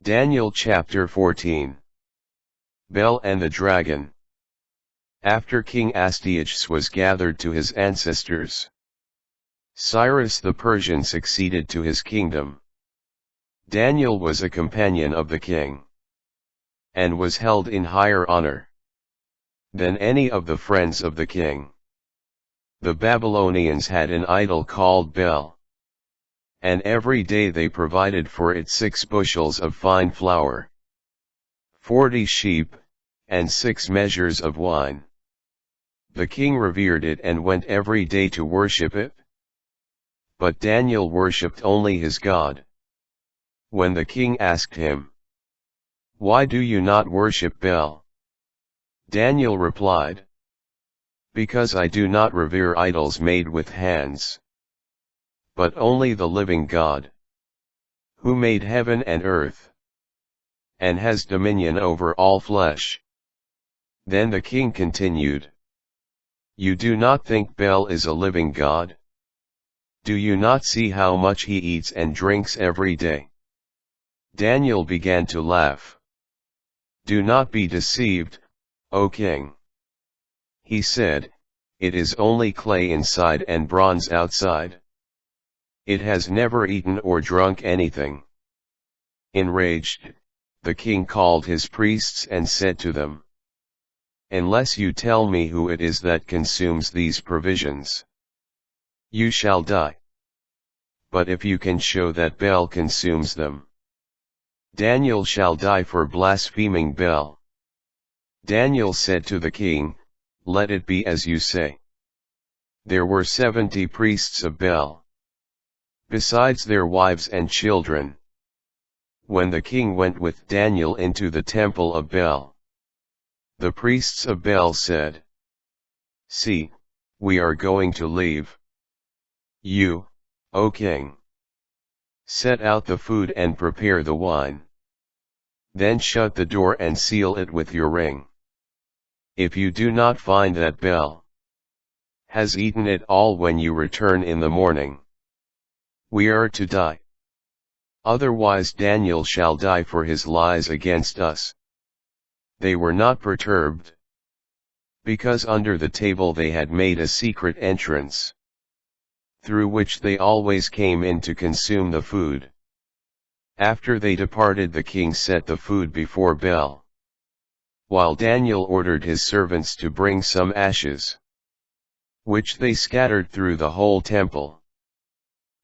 Daniel chapter 14. Bel and the Dragon. After King Astyages was gathered to his ancestors, Cyrus the Persian succeeded to his kingdom. Daniel was a companion of the king, and was held in higher honor than any of the friends of the king. The Babylonians had an idol called Bel, and every day they provided for it 6 bushels of fine flour, 40 sheep, and 6 measures of wine. The king revered it and went every day to worship it. But Daniel worshipped only his God. When the king asked him, "Why do you not worship Bel?" Daniel replied, "Because I do not revere idols made with hands, but only the living God, who made heaven and earth, and has dominion over all flesh." Then the king continued, "You do not think Bel is a living God? Do you not see how much he eats and drinks every day?" Daniel began to laugh. "Do not be deceived, O king," he said, "it is only clay inside and bronze outside. It has never eaten or drunk anything." Enraged, the king called his priests and said to them, "Unless you tell me who it is that consumes these provisions, you shall die. But if you can show that Bel consumes them, Daniel shall die for blaspheming Bel." Daniel said to the king, "Let it be as you say." There were 70 priests of Bel, besides their wives and children. When the king went with Daniel into the temple of Bel, the priests of Bel said, "See, we are going to leave. You, O king, set out the food and prepare the wine. Then shut the door and seal it with your ring. If you do not find that Bel has eaten it all when you return in the morning, we are to die. Otherwise Daniel shall die for his lies against us." They were not perturbed, because under the table they had made a secret entrance, through which they always came in to consume the food. After they departed, the king set the food before Bel, while Daniel ordered his servants to bring some ashes, which they scattered through the whole temple.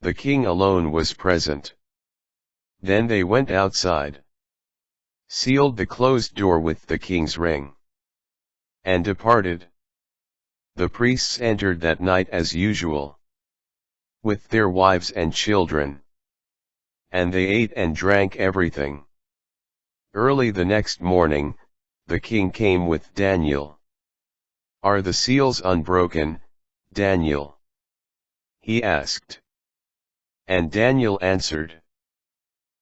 The king alone was present. Then they went outside, sealed the closed door with the king's ring, and departed. The priests entered that night as usual, with their wives and children, and they ate and drank everything. Early the next morning, the king came with Daniel. "Are the seals unbroken, Daniel?" he asked. And Daniel answered,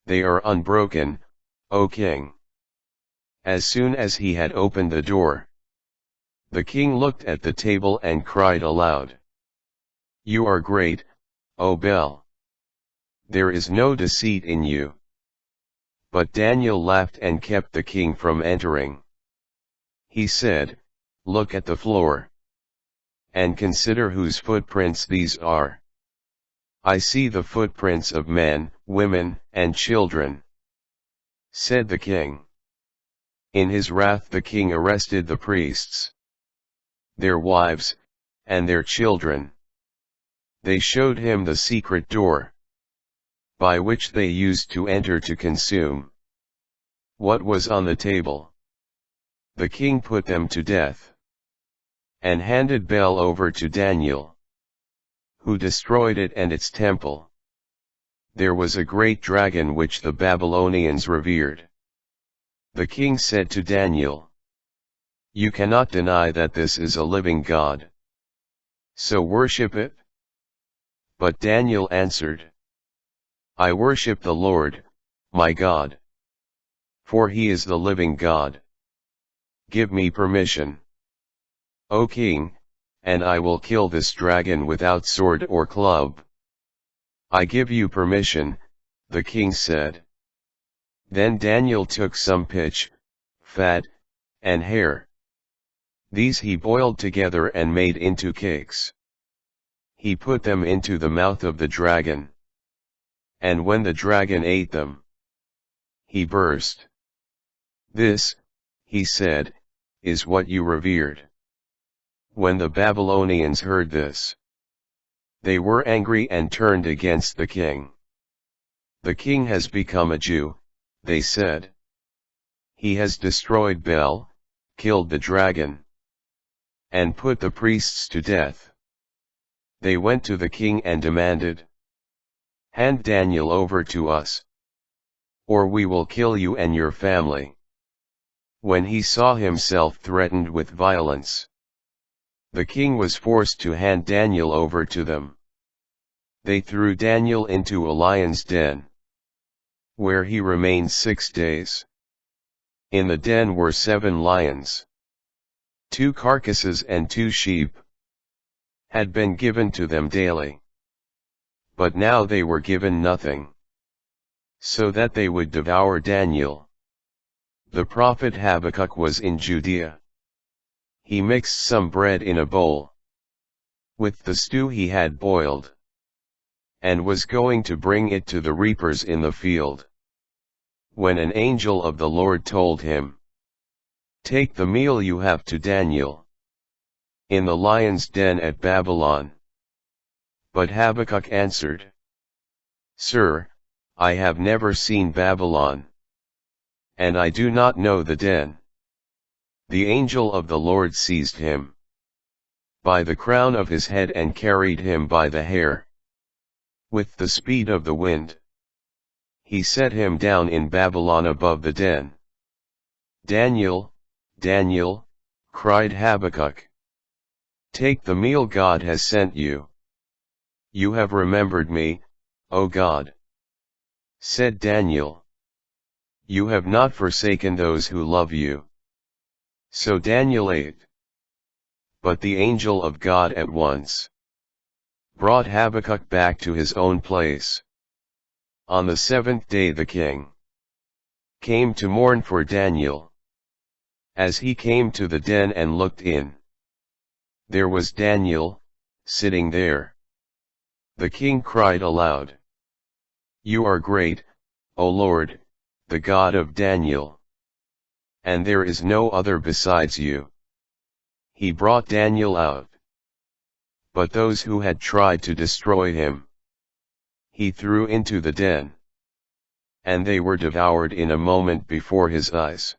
"They are unbroken, O king." As soon as he had opened the door, the king looked at the table and cried aloud, "You are great, O Bel. There is no deceit in you." But Daniel laughed and kept the king from entering. He said, "Look at the floor, and consider whose footprints these are." "I see the footprints of men, women, and children," said the king. In his wrath the king arrested the priests, their wives, and their children. They showed him the secret door, by which they used to enter to consume what was on the table. The king put them to death, and handed Bel over to Daniel, who destroyed it and its temple. There was a great dragon which the Babylonians revered. The king said to Daniel, "You cannot deny that this is a living God, so worship it." But Daniel answered, "I worship the Lord, my God, for he is the living God. Give me permission, O king, and I will kill this dragon without sword or club." "I give you permission," the king said. Then Daniel took some pitch, fat, and hair. These he boiled together and made into cakes. He put them into the mouth of the dragon. And when the dragon ate them, he burst. This, he said, is what you revered. When the Babylonians heard this, they were angry and turned against the king. The king has become a Jew, they said. He has destroyed Bel, killed the dragon, and put the priests to death. They went to the king and demanded, "Hand Daniel over to us, or we will kill you and your family." When he saw himself threatened with violence, the king was forced to hand Daniel over to them. They threw Daniel into a lion's den, where he remained 6 days. In the den were 7 lions. 2 carcasses and 2 sheep had been given to them daily. But now they were given nothing, so that they would devour Daniel. The prophet Habakkuk was in Judea. He mixed some bread in a bowl with the stew he had boiled, and was going to bring it to the reapers in the field, when an angel of the Lord told him, "Take the meal you have to Daniel in the lion's den at Babylon." But Habakkuk answered, "Sir, I have never seen Babylon, and I do not know the den." The angel of the Lord seized him by the crown of his head and carried him by the hair. With the speed of the wind, he set him down in Babylon above the den. "Daniel, Daniel," cried Habakkuk, "take the meal God has sent you." "You have remembered me, O God," said Daniel. "You have not forsaken those who love you." So Daniel ate. But the angel of God at once brought Habakkuk back to his own place. On the 7th day the king came to mourn for Daniel. As he came to the den and looked in, there was Daniel, sitting there. The king cried aloud, "You are great, O Lord, the God of Daniel, and there is no other besides you." He brought Daniel out. But those who had tried to destroy him, he threw into the den, and they were devoured in a moment before his eyes.